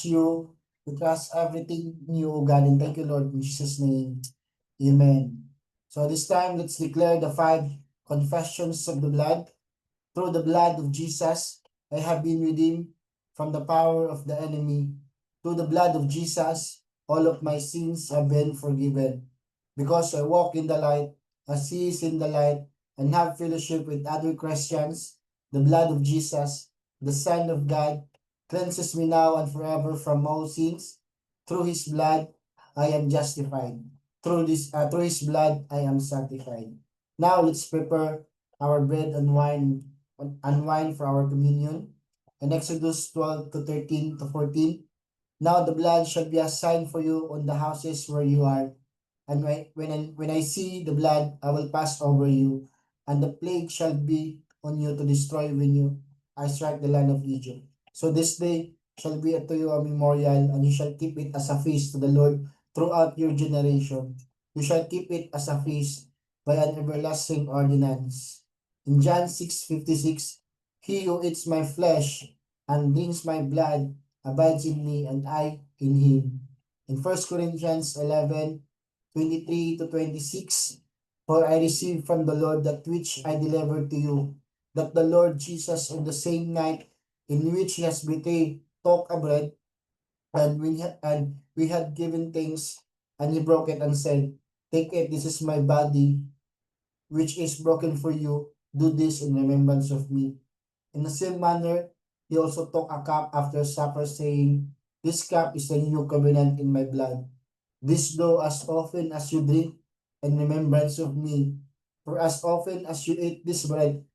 you. We trust everything in you, O God, and thank you, Lord, in Jesus' name. Amen. So this time, let's declare the 5 confessions of the blood. Through the blood of Jesus, I have been redeemed from the power of the enemy. Through the blood of Jesus, all of my sins have been forgiven. Because I walk in the light, as He is in the light, and have fellowship with other Christians, the blood of Jesus, the Son of God, cleanses me now and forever from all sins. Through His blood, I am justified. Through His blood, I am sanctified. Now let's prepare our bread and wine for our communion. In Exodus 12 to 13 to 14, now the blood shall be a sign for you on the houses where you are. And when I see the blood, I will pass over you, and the plague shall be on you to destroy when I strike the land of Egypt. So this day shall be unto you a memorial, and you shall keep it as a feast to the Lord throughout your generation. You shall keep it as a feast by an everlasting ordinance. In John 6:56, he who eats my flesh and drinks my blood abides in me, and I in him. In 1 Corinthians 11:23 to 26, for I received from the Lord that which I delivered to you, that the Lord Jesus on the same night in which he has betrayed took a bread, and we had given thanks, and he broke it and said, take it, this is my body, which is broken for you. Do this in remembrance of me. In the same manner, he also took a cup after supper, saying, this cup is the new covenant in my blood. This do as often as you drink in remembrance of me. For as often as you eat this bread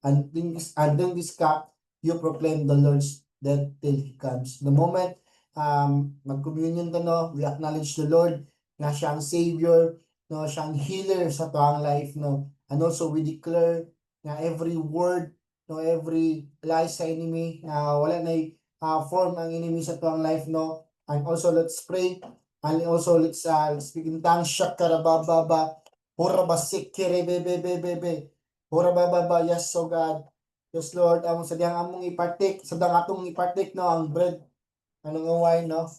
and drink this cup, you proclaim the Lord's death till He comes. The moment mag-communion ka, no, we acknowledge the Lord na siya ang Savior, no, siya ang healer sa tuang life, no. And also we declare na every word, no, every lie sa enemy, na wala na form ang enemy sa tuang life, no. And also let's pray, and also let's speak in tongues. Shakarabababa, Horabasikirebebebebebe, Horabababa, yes, so God. Yes, Lord, among sadyang among ipartik, sadang atong ipartik, no, ang bread, anong wine, no.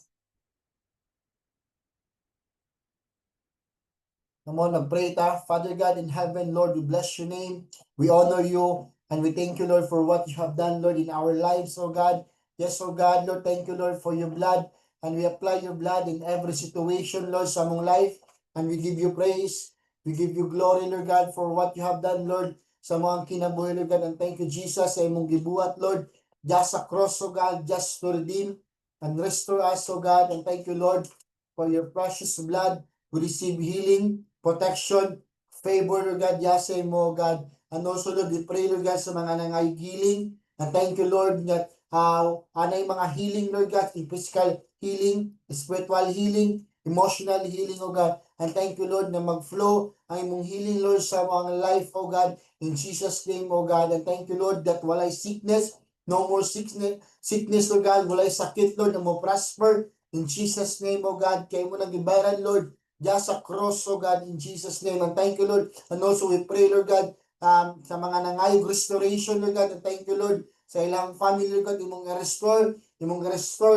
Namo, nag-pray ta. Father God in heaven, Lord, we bless your name. We honor you, and we thank you, Lord, for what you have done, Lord, in our lives, oh God. Yes, oh God, Lord, thank you, Lord, for your blood, and we apply your blood in every situation, Lord, sa among life, and we give you praise. We give you glory, Lord God, for what you have done, Lord, sa mga kinabuhi, Lord God, and thank you, Jesus, sa imong gibuhat, Lord, just sa cross, oh God, just to redeem and restore us, oh God, and thank you, Lord, for your precious blood. We receive healing, protection, favor, Lord God, yasay mo, God. And also, Lord, we pray, Lord God, sa mga nangahiling. And thank you, Lord, that anay mga healing, Lord God, in physical healing, spiritual healing, emotional healing, oh God. And thank you, Lord, na mag-flow ang imong healing, Lord, sa mga life, oh God, in Jesus' name, oh God. And thank you, Lord, that walay sickness, no more sickness, Lord God, walay sakit, Lord, na mo prosper, in Jesus' name, oh God. Kaya mo nag-ibaran, Lord, just sa cross, oh God, in Jesus' name. And thank you, Lord. And also we pray, Lord God, sa mga nangayog restoration, Lord God. And thank you, Lord, sa ilang family, Lord God, imong restore,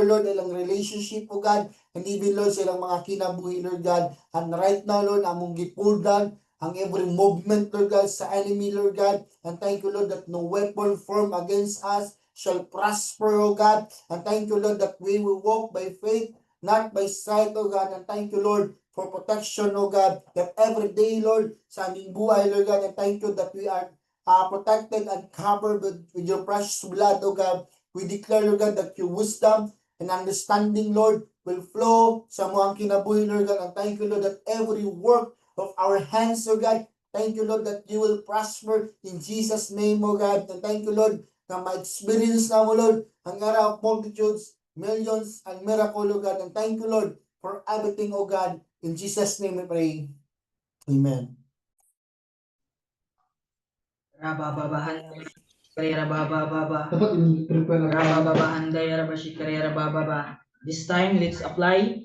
Lord, ilang relationship, oh God. And even, Lord, sa ilang mga kinabuhi, Lord God. And right now, Lord, among gipull down ang every movement, Lord God, sa enemy, Lord God. And thank you, Lord, that no weapon formed against us shall prosper, oh God. And thank you, Lord, that we will walk by faith, not by sight, oh God. And thank you, Lord, for protection, oh God, that every day, Lord, sa aming buhay, Lord God, and thank you that we are protected and covered with your precious blood, oh God. We declare, Lord God, that your wisdom and understanding, Lord, will flow sa mga kinabuhi, Lord God, and thank you, Lord, that every work of our hands, oh God, thank you, Lord, that you will prosper in Jesus' name, oh God, and thank you, Lord, na ma-experience na mo, Lord, ang era of multitudes, millions, and miracle, oh God, and thank you, Lord, for everything, oh God. In Jesus' name we pray. Amen. Rabababahan Karera Baba. Dapat in-prepare na Rabababahanday Rabashi Karera Baba. This time, let's apply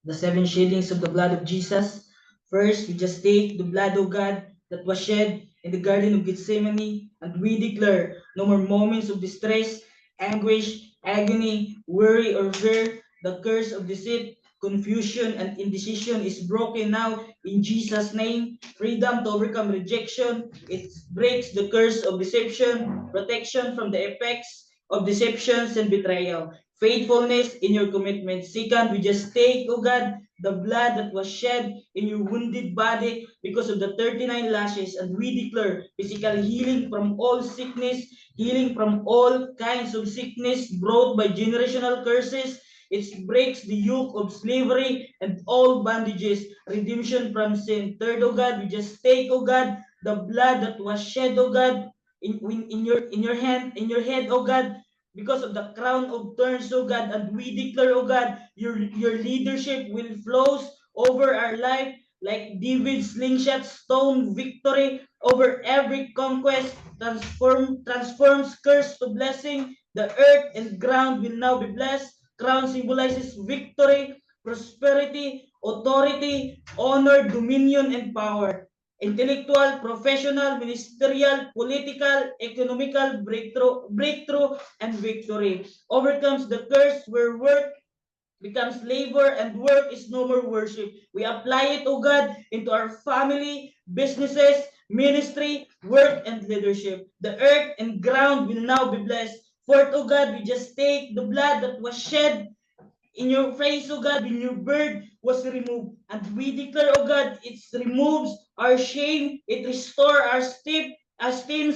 the 7 shadings of the blood of Jesus. First, we just take the blood of God that was shed in the Garden of Gethsemane, and we declare no more moments of distress, anguish, agony, worry, or fear. The curse of deceit, confusion, and indecision is broken now in Jesus' name. Freedom to overcome rejection. It breaks the curse of deception, protection from the effects of deceptions and betrayal. Faithfulness in your commitment. Second, we just take, oh God, the blood that was shed in your wounded body because of the 39 lashes, and we declare physical healing from all sickness, healing from all kinds of sickness brought by generational curses. It breaks the yoke of slavery and all bondages, redemption from sin. Third, oh God, we just take, oh God, the blood that was shed, oh God, in your head, oh God, because of the crown of thorns, oh God, and we declare, oh God, your leadership will flows over our life like David's slingshot stone victory over every conquest, transforms curse to blessing. The earth and ground will now be blessed. Crown symbolizes victory, prosperity, authority, honor, dominion, and power. Intellectual, professional, ministerial, political, economical breakthrough, and victory. Overcomes the curse where work becomes labor and work is no more worship. We apply it, oh God, into our family, businesses, ministry, work, and leadership. The earth and ground will now be blessed. Fourth, oh God, we just take the blood that was shed in your face, oh God, when your bird was removed. And we declare, oh God, it removes our shame, it restores esteem,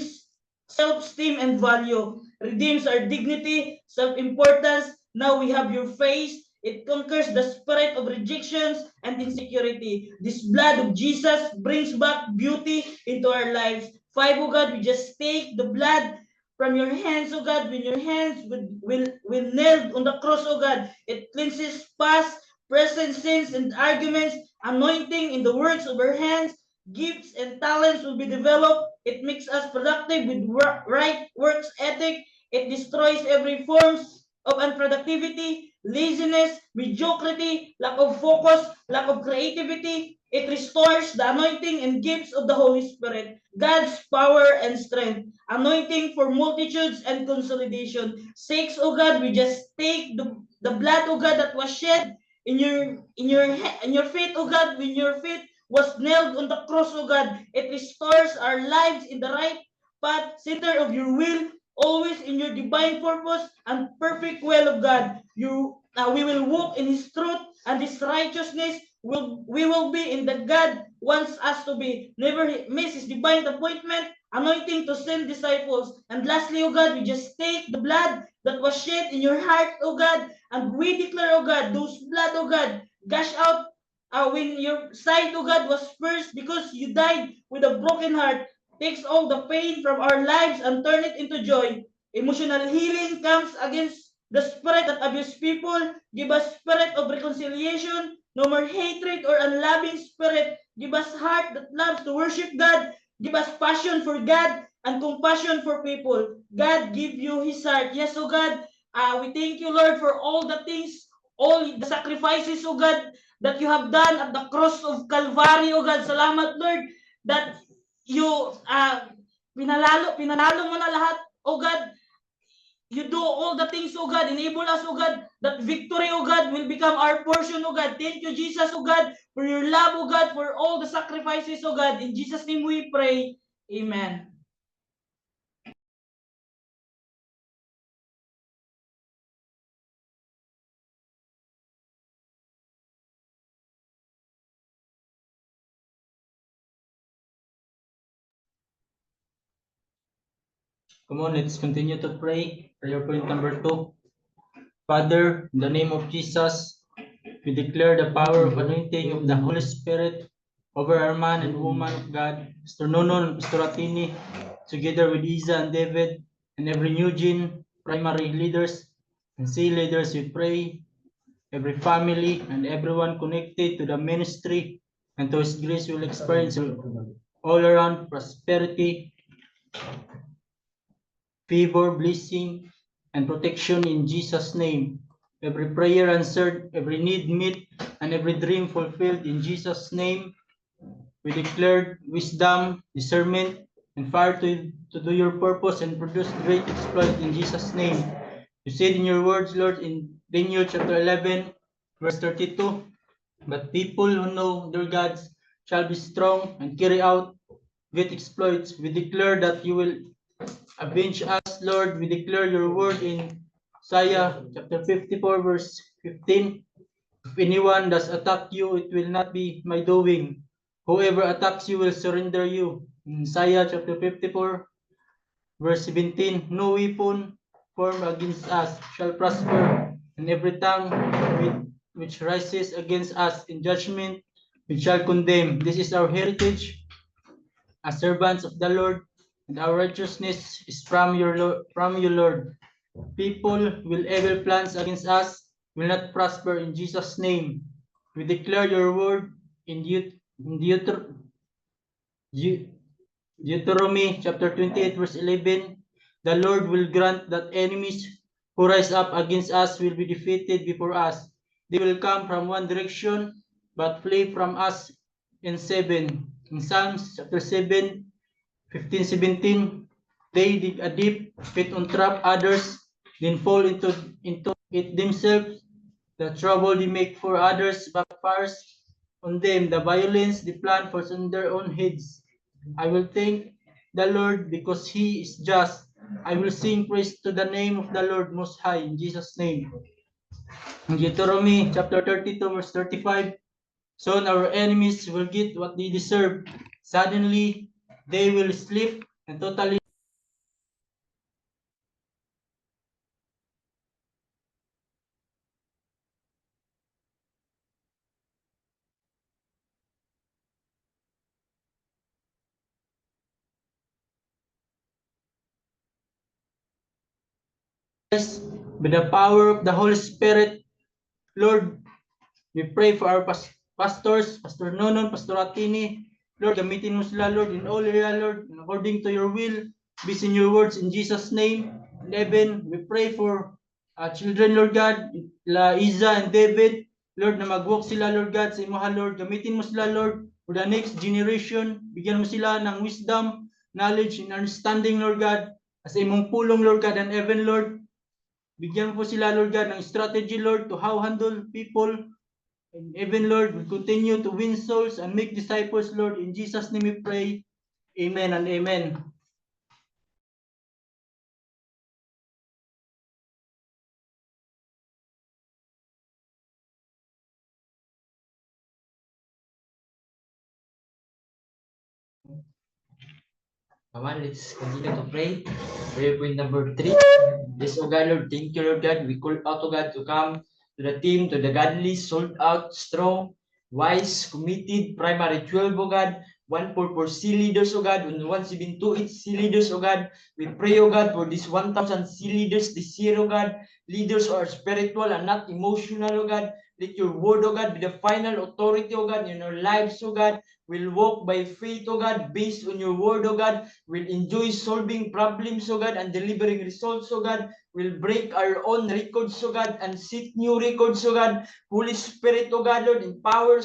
self-esteem, and value, redeems our dignity, self-importance. Now we have your face. It conquers the spirit of rejections and insecurity. This blood of Jesus brings back beauty into our lives. Five, oh God, we just take the blood from your hands, oh God, when your hands will nailed on the cross, oh God, it cleanses past, present sins and arguments, anointing in the works of our hands, gifts and talents will be developed. It makes us productive with right works ethic. It destroys every form of unproductivity, laziness, mediocrity, lack of focus, lack of creativity. It restores the anointing and gifts of the Holy Spirit, God's power and strength, anointing for multitudes and consolidation. Six, oh God, we just take the blood, oh God, that was shed in your feet, oh God, when your feet was nailed on the cross, oh God. It restores our lives in the right path, center of your will, always in your divine purpose and perfect will of God. We will walk in His truth and His righteousness. We will be in the God wants us to be. Never miss His divine appointment, anointing to send disciples. And lastly, oh God, we just take the blood that was shed in your heart, oh God, and we declare, oh God, those blood, oh God, gush out when your side, oh God, was first because you died with a broken heart, takes all the pain from our lives and turn it into joy. Emotional healing comes against the spirit that abuse people. Give us spirit of reconciliation, no more hatred or unloving spirit. Give us heart that loves to worship God. Give us passion for God and compassion for people. God give you His heart. Yes, oh God, we thank you, Lord, for all the things, all the sacrifices, oh God, that you have done at the cross of Calvary, oh God. Salamat, Lord, that you pinanalo mo na lahat, oh God. You do all the things, oh God. Enable us, oh God, that victory, oh God, will become our portion, oh God. Thank you, Jesus, oh God, for your love, oh God, for all the sacrifices, oh God. In Jesus' name we pray. Amen. Come on, let's continue to pray. Prayer point number 2. Father, in the name of Jesus, we declare the power of anointing of the Holy Spirit over our man and woman of God, Mr. Nonon, Mr. Ratini, together with Isa and David, and every new gene, primary leaders, and C leaders, we pray, every family and everyone connected to the ministry and to His grace will experience all around prosperity, favor, blessing, and protection in Jesus' name. Every prayer answered, every need met, and every dream fulfilled in Jesus' name. We declared wisdom, discernment, and fire to do your purpose and produce great exploit in Jesus' name. You said in your words, Lord, in Daniel chapter 11, verse 32, but people who know their gods shall be strong and carry out great exploits. We declare that you will avenge us, Lord. We declare your word in Isaiah chapter 54, verse 15. If anyone does attack you, it will not be my doing. Whoever attacks you will surrender you. In Isaiah chapter 54, verse 17, no weapon formed against us shall prosper, and every tongue which rises against us in judgment we shall condemn. This is our heritage as servants of the Lord, and our righteousness is from you, Lord. People will evil plans against us will not prosper in Jesus' name. We declare your word in Deuteronomy chapter 28, verse 11. The Lord will grant that enemies who rise up against us will be defeated before us. They will come from one direction, but flee from us in seven. In Psalms chapter 7, 15, 17, they dig a deep pit on trap others, then fall into it themselves. The trouble they make for others backfires on them. The violence they plan falls on their own heads. I will thank the Lord because he is just. I will sing praise to the name of the Lord Most High in Jesus' name. In Deuteronomy chapter 32, verse 35, soon our enemies will get what they deserve. Suddenly, they will sleep and totally by the power of the Holy Spirit. Lord, we pray for our pastors, Pastor Nonon, Pastor Atini. Lord, gamitin mo sila, Lord, in all area, Lord, according to your will. Be in your words in Jesus' name. 11, we pray for children, Lord God, La Iza and David. Lord, na mag-walk sila, Lord God, sa imahan, Lord. Gamitin mo sila, Lord, for the next generation. Bigyan mo sila ng wisdom, knowledge, and understanding, Lord God. As imong pulong, Lord God, and even, Lord, bigyan mo po sila, Lord God, ng strategy, Lord, to how handle people. And even, Lord, we continue to win souls and make disciples, Lord. In Jesus' name we pray. Amen and amen. Come on, let's continue to pray. Prayer point number 3. Yes, oh God, Lord, thank you, Lord God. We call out, oh God, to come to the team, to the godly, sold out, strong, wise, committed, primary 12, oh God. 144 C leaders, oh God, 1728 C leaders, oh God. We pray, oh God, for these 1,000 C leaders this year, oh God. Leaders who are spiritual and not emotional, oh God. Let your word, oh God, be the final authority, oh God, in our lives, oh God. We'll walk by faith, oh God, based on your word, oh God. We'll enjoy solving problems, oh God, and delivering results, oh God. We'll break our own records, oh God, and set new records, oh God. Holy Spirit, oh God, Lord, empower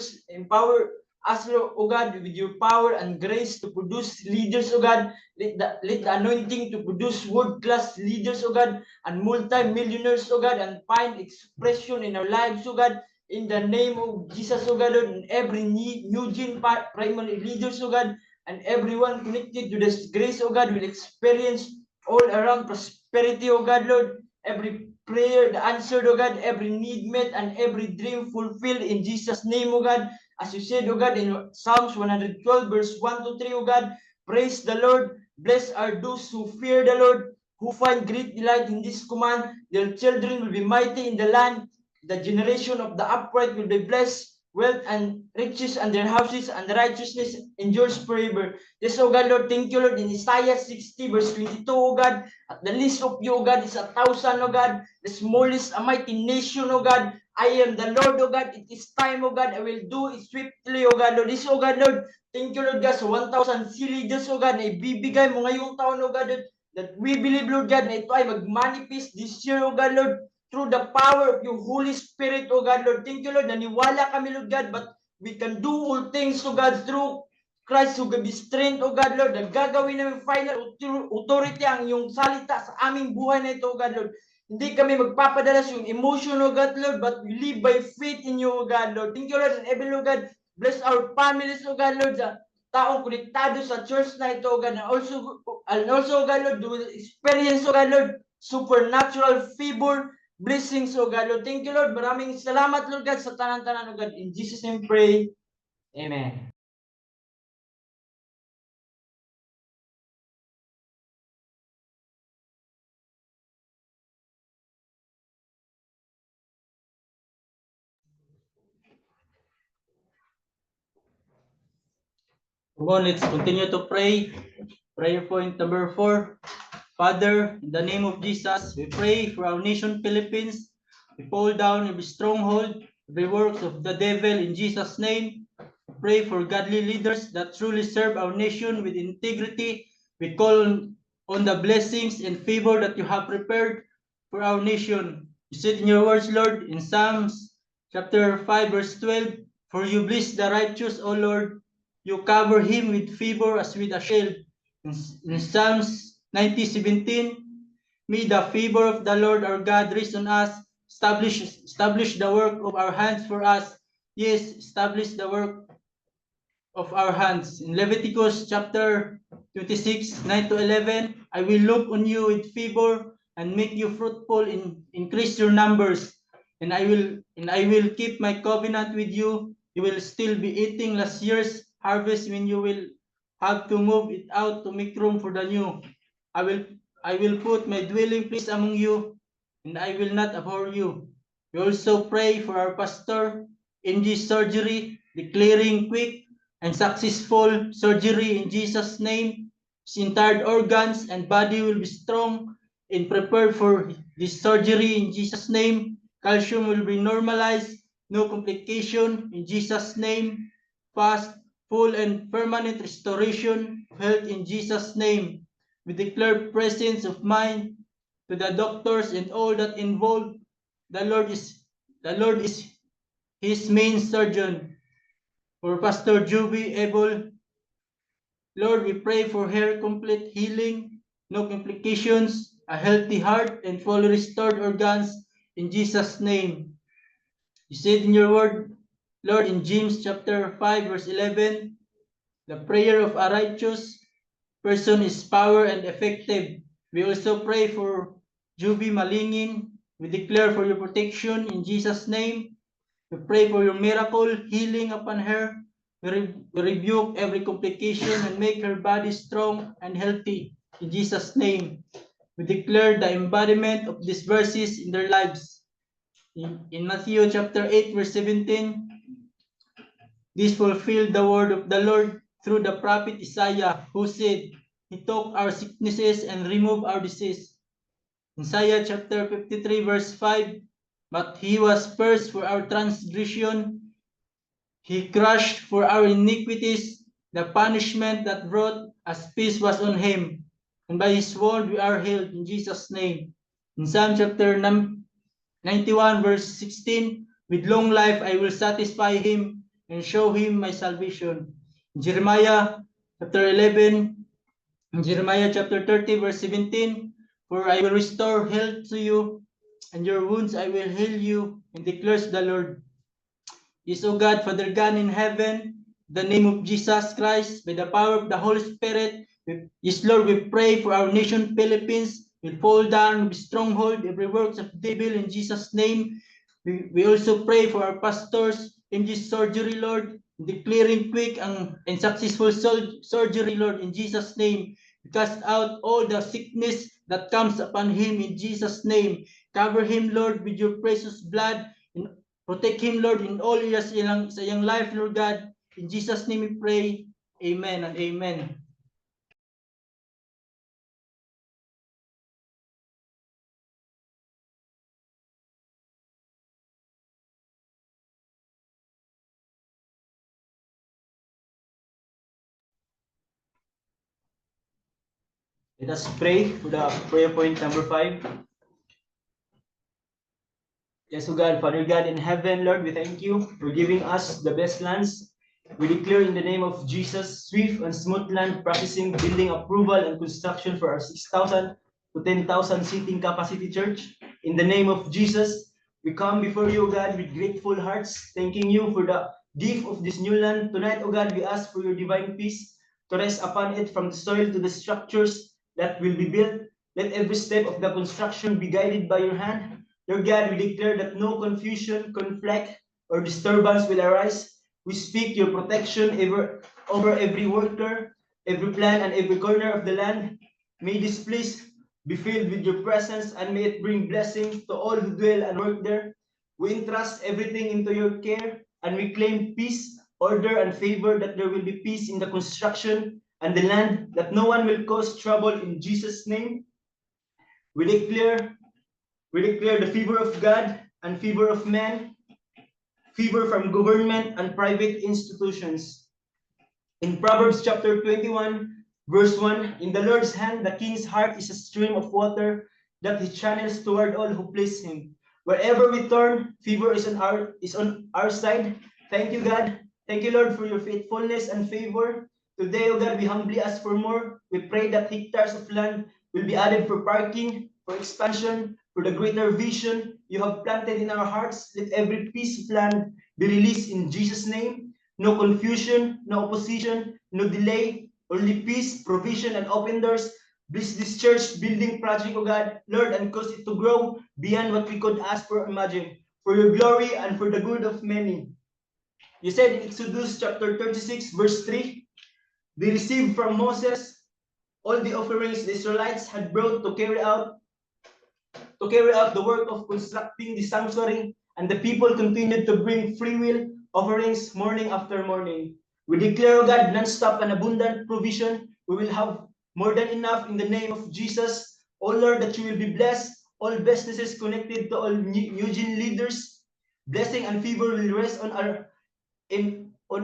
us, oh God, with your power and grace to produce leaders, oh God. Let the anointing to produce world-class leaders, oh God, and multi-millionaires, oh God, and find expression in our lives, oh God. In the name of Jesus, oh God, Lord, and every new gen primary leaders, oh God, and everyone connected to this grace, oh God, will experience all around prosperity, oh God, Lord. Every prayer answered, oh God, every need met, and every dream fulfilled in Jesus' name, oh God. As you said, oh God, in Psalms 112, verse 1 to 3, oh God, praise the Lord. Blessed are those who fear the Lord, who find great delight in this command. Their children will be mighty in the land. The generation of the upright will be blessed. Wealth and riches and their houses and righteousness endures forever. Yes, oh God, Lord, thank you, Lord. In Isaiah 60, verse 22, oh God, at the least of you, oh God, is 1,000, oh God. The smallest, a mighty nation, oh God. I am the Lord, oh God. It is time, oh God. I will do it swiftly, oh God, Lord. This, oh God, Lord. Thank you, Lord God, sa 1,000 leaders, oh God, na ibibigay mo ngayong taon, oh God, Lord, that we believe, Lord God, na ito ay mag-manifest this year, oh God, Lord, through the power of your Holy Spirit, oh God, Lord. Thank you, Lord. Naniwala kami, Lord God, but we can do all things, oh God, through Christ who gave strength, oh God, Lord. Nagagawin namin final authority ang iyong salita sa aming buhay na ito, oh God, Lord. Hindi kami magpapadala sa yung emotion, O God, Lord, but we live by faith in you, O God, Lord. Thank you, Lord, and every, Lord God, bless our families, O God, Lord, sa taong konektado sa church na ito, O God, and also, O God, Lord, do experience, O God, Lord, supernatural favor, blessings, O God, Lord. Thank you, Lord. Maraming salamat, Lord God, sa tanan-tanan, O God. In Jesus' name, pray. Amen. Come on, let's continue to pray. Prayer point number 4. Father, in the name of Jesus, we pray for our nation Philippines. We pull down every stronghold, every works of the devil in Jesus' name. We pray for godly leaders that truly serve our nation with integrity. We call on the blessings and favor that you have prepared for our nation. You said in your words, Lord, in Psalms chapter 5, verse 12, for you bless the righteous, O Lord. You cover him with favor as with a shield. In Psalms 90:17, may the favor of the Lord our God rest on us, establish the work of our hands for us. Yes, establish the work of our hands. In Leviticus chapter 26, 9 to 11, I will look on you with favor and make you fruitful, increase your numbers, and I will keep my covenant with you. You will still be eating last year's harvest when you will have to move it out to make room for the new. I will put my dwelling place among you, and I will not abhor you. We also pray for our pastor in this surgery, declaring quick and successful surgery in Jesus' name. His entire organs and body will be strong and prepared for this surgery in Jesus' name. Calcium will be normalized, no complication in Jesus' name. Fast, full, and permanent restoration of health in Jesus' name. We declare presence of mind to the doctors and all that involved. The Lord is his main surgeon. For Pastor Juby Abel, Lord, we pray for her complete healing, no complications, a healthy heart, and fully restored organs in Jesus' name. You said in your word, Lord, in James chapter 5, verse 11, the prayer of a righteous person is power and effective. We also pray for Juby Malingin. We declare for your protection in Jesus' name. We pray for your miracle healing upon her. We rebuke every complication and make her body strong and healthy. In Jesus' name, we declare the embodiment of these verses in their lives. In Matthew chapter 8, verse 17, this fulfilled the word of the Lord through the prophet Isaiah, who said, He took our sicknesses and removed our disease. In Isaiah chapter 53, verse 5, but he was pierced for our transgression, he crushed for our iniquities, the punishment that brought us peace was on him, and by his wound we are healed in Jesus' name. In Psalm chapter 91, verse 16, with long life I will satisfy him and show him my salvation. In Jeremiah chapter 11, in Jeremiah chapter 30, verse 17, for I will restore health to you, and your wounds I will heal you, and declares the Lord. Yes, O God, Father God in heaven, the name of Jesus Christ, by the power of the Holy Spirit, yes, Lord, we pray for our nation, Philippines. We fall down with stronghold, every works of devil in Jesus' name. We also pray for our pastors in this surgery, Lord, declaring quick and successful surgery, Lord, in Jesus' name. We cast out all the sickness that comes upon him in Jesus' name. Cover him, Lord, with your precious blood. Protect him, Lord, in all areas sa iyang life, Lord God. In Jesus' name we pray. Amen and amen. Let us pray for the prayer point number 5. Yes, O God, Father God in heaven, Lord, we thank you for giving us the best lands. We declare in the name of Jesus, swift and smooth land processing, building approval, and construction for our 6,000 to 10,000 seating capacity church. In the name of Jesus, we come before you, O God, with grateful hearts, thanking you for the gift of this new land. Tonight, O God, we ask for your divine peace to rest upon it, from the soil to the structures that will be built. Let every step of the construction be guided by your hand. Lord God, we declare that no confusion, conflict, or disturbance will arise. We speak your protection over every worker, every plan, and every corner of the land. May this place be filled with your presence, and may it bring blessings to all who dwell and work there. We entrust everything into your care, and we claim peace, order, and favor, that there will be peace in the construction and the land, that no one will cause trouble in Jesus' name. We declare the favor of God and favor of man, favor from government and private institutions. In Proverbs chapter 21, verse 1, in the Lord's hand the king's heart is a stream of water that he channels toward all who please him. Wherever we turn, favor is on our side. Thank you, God. Thank you, Lord, for your faithfulness and favor. Today, O God, we humbly ask for more. We pray that hectares of land will be added for parking, for expansion, for the greater vision you have planted in our hearts. Let every piece of land be released in Jesus' name. No confusion, no opposition, no delay, only peace, provision, and open doors. Bless this church building project, O God, Lord, and cause it to grow beyond what we could ask or imagine, for your glory and for the good of many. You said in Exodus chapter 36, verse 3, they received from Moses all the offerings the Israelites had brought to carry out the work of constructing the sanctuary, and the people continued to bring free will offerings morning after morning. We declare, O God, non-stop and abundant provision. We will have more than enough in the name of Jesus. O Lord, that you will be blessed. All businesses connected to all Eugene leaders. Blessing and favor will rest on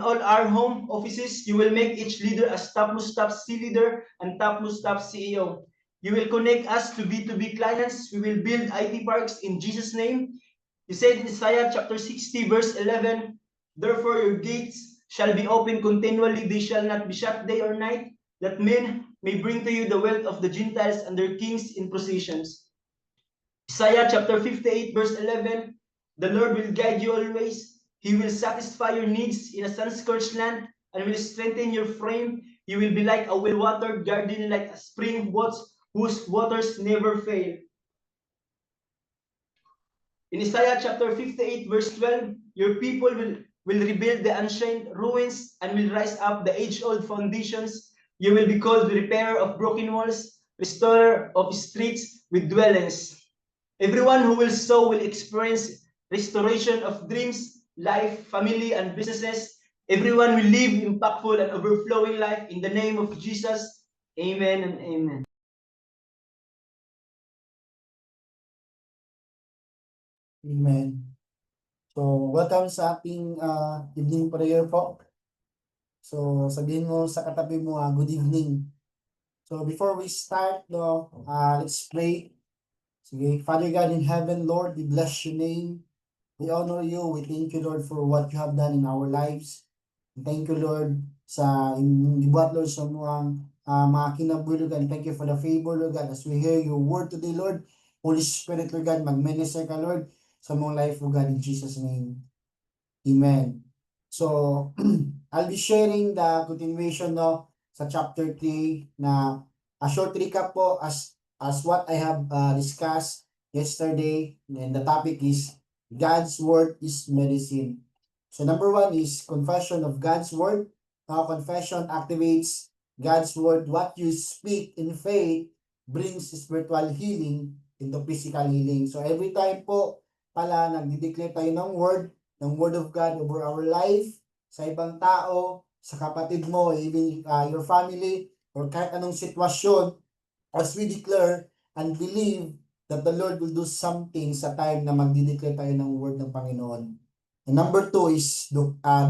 all our home offices. You will make each leader a topmost top C leader and topmost top CEO. You will connect us to B2B clients. We will build IT parks in Jesus' name. You said in Isaiah chapter 60, verse 11, therefore your gates shall be open continually, they shall not be shut day or night, that men may bring to you the wealth of the Gentiles and their kings in processions. Isaiah chapter 58, verse 11, the Lord will guide you always. He will satisfy your needs in a sun-scorched land and will strengthen your frame. You will be like a well-watered garden, like a spring whose waters never fail. In Isaiah chapter 58, verse 12, your people will rebuild the ancient ruins and will rise up the age-old foundations. You will be called the repairer of broken walls, restorer of streets with dwellings. Everyone who will sow will experience restoration of dreams, life, family, and businesses. Everyone will live impactful and overflowing life in the name of Jesus. Amen and amen. Amen. So, welcome sa ating evening prayer po. So, sabihin mo sa katabi mo, good evening. So, before we start, let's pray. Sige, Father God in heaven, Lord, we bless your name. We honor you. We thank you, Lord, for what you have done in our lives. Thank you, Lord, sa ibuhat, Lord, sa mga kinabulugan. Thank you for the favor, Lord God, as we hear your word today, Lord. Holy Spirit, Lord God, mag-minister ka, Lord, sa mong life, Lord God, in Jesus' name. Amen. So, I'll be sharing the continuation sa chapter 3 na a short recap po as what I have discussed yesterday, and the topic is God's word is medicine. So number 1 is confession of God's word. Confession activates God's word. What you speak in faith brings spiritual healing into physical healing. So every time po pala nagdi-declare tayo ng word of God over our life, sa ibang tao, sa kapatid mo, even your family, or kahit anong sitwasyon, as we declare and believe that the Lord will do something sa time na magdi-declare tayo ng word ng Panginoon. And number 2 is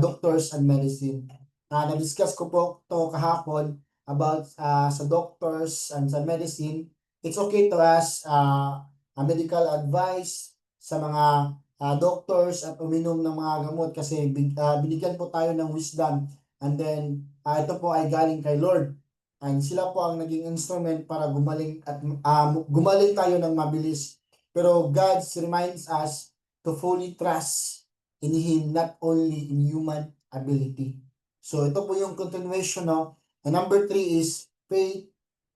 doctors and medicine. Na-discuss ko po to kahapon about sa doctors and sa medicine. It's okay to ask a medical advice sa mga doctors at uminom ng mga gamot kasi binigyan po tayo ng wisdom, and then ito po ay galing kay Lord, and sila po ang naging instrument para gumaling tayo ng mabilis. Pero God reminds us to fully trust in Him, not only in human ability. So ito po yung continuation, no? And number 3 is faith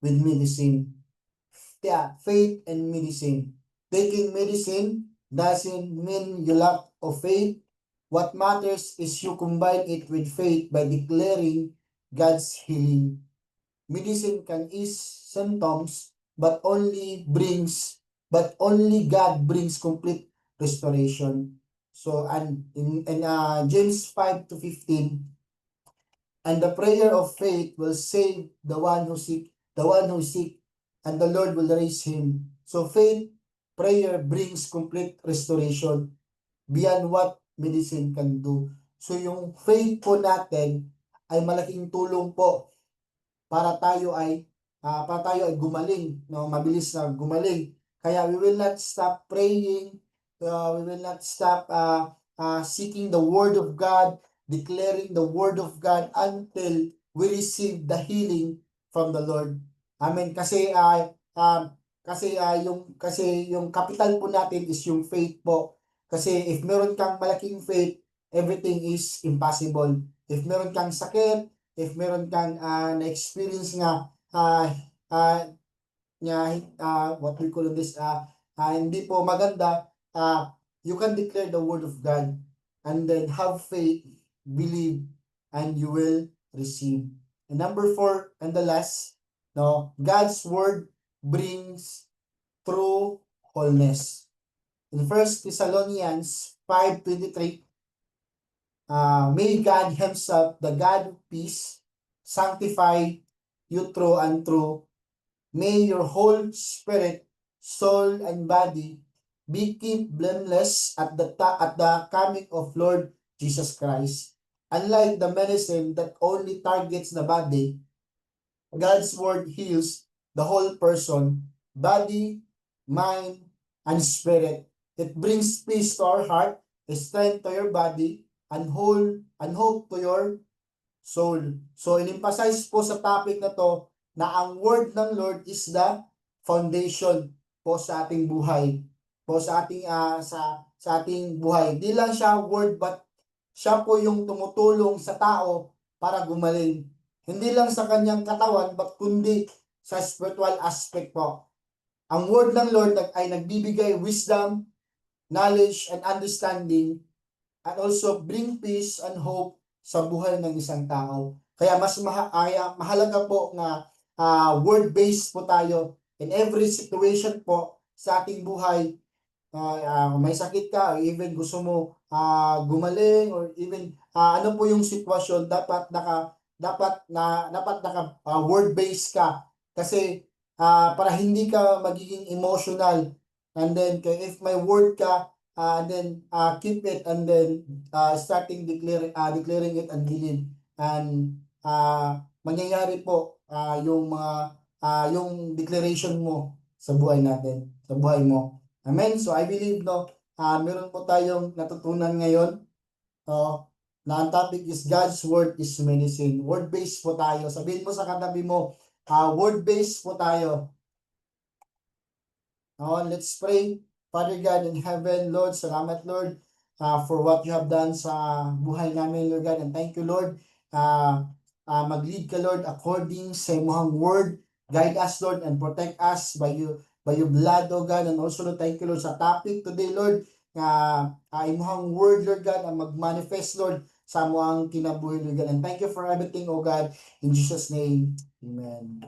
with medicine. Yeah, faith and medicine. Taking medicine doesn't mean you lack of faith. What matters is you combine it with faith by declaring God's healing. Medicine can ease symptoms, but only God brings complete restoration. So, and in James 5 to 15, and the prayer of faith will save the one who is sick, and the Lord will raise him. So faith prayer brings complete restoration beyond what medicine can do. So yung faith po natin ay malaking tulong po para tayo ay gumaling, no, mabilis na gumaling. Kaya we will not stop praying, we will not stop seeking the word of God, declaring the word of God until we receive the healing from the Lord. Amen. Kasi yung capital po natin is yung faith po. Kasi if meron kang malaking faith, everything is impossible. If meron kang sakit, if meron kang na-experience nga what we call this hindi po maganda, you can declare the word of God and then have faith, believe, and you will receive. And number 4 and the last, no, God's word brings true wholeness. In 1 Thessalonians 5:23, may God Himself, the God of peace, sanctify you through and through. May your whole spirit, soul, and body be kept blameless at the coming of Lord Jesus Christ. Unlike the medicine that only targets the body, God's word heals the whole person, body, mind, and spirit. It brings peace to our heart, strength to your body, and hope to your soul. So, in-emphasize po sa topic na to na ang word ng Lord is the foundation po sa ating buhay. Po sa ating buhay. Di lang siya word, but siya po yung tumutulong sa tao para gumaling. Hindi lang sa kanyang katawan, but kundi sa spiritual aspect po. Ang word ng Lord ay nagbibigay wisdom, knowledge, and understanding, and also bring peace and hope sa buhay ng isang tao. Kaya mahalaga po nga word-based po tayo in every situation po sa ating buhay. May sakit ka, or even gusto mo gumaling, or even ano po yung sitwasyon, dapat word-based ka. Kasi para hindi ka magiging emotional. And then if may word ka, then keep it, and then starting declaring it and believe, and mangyayari po yung yung declaration mo sa buhay natin, sa buhay mo. Amen. So I believe, no, meron po tayong natutunan ngayon, na ang topic is God's word is medicine. Word based po tayo. Sabihin mo sa katabi mo, word based po tayo. Let's pray. Father God in heaven, Lord, salamat Lord for what you have done sa buhay namin, Lord God, and thank you, Lord. Mag-lead ka, Lord, according sa imong word. Guide us, Lord, and protect us by your blood, oh God, and also, Lord, thank you, Lord, sa topic today, Lord, imong word, Lord God, ang mag-manifest, Lord, sa among kinabuhi, Lord God, and thank you for everything, oh God, in Jesus' name, amen.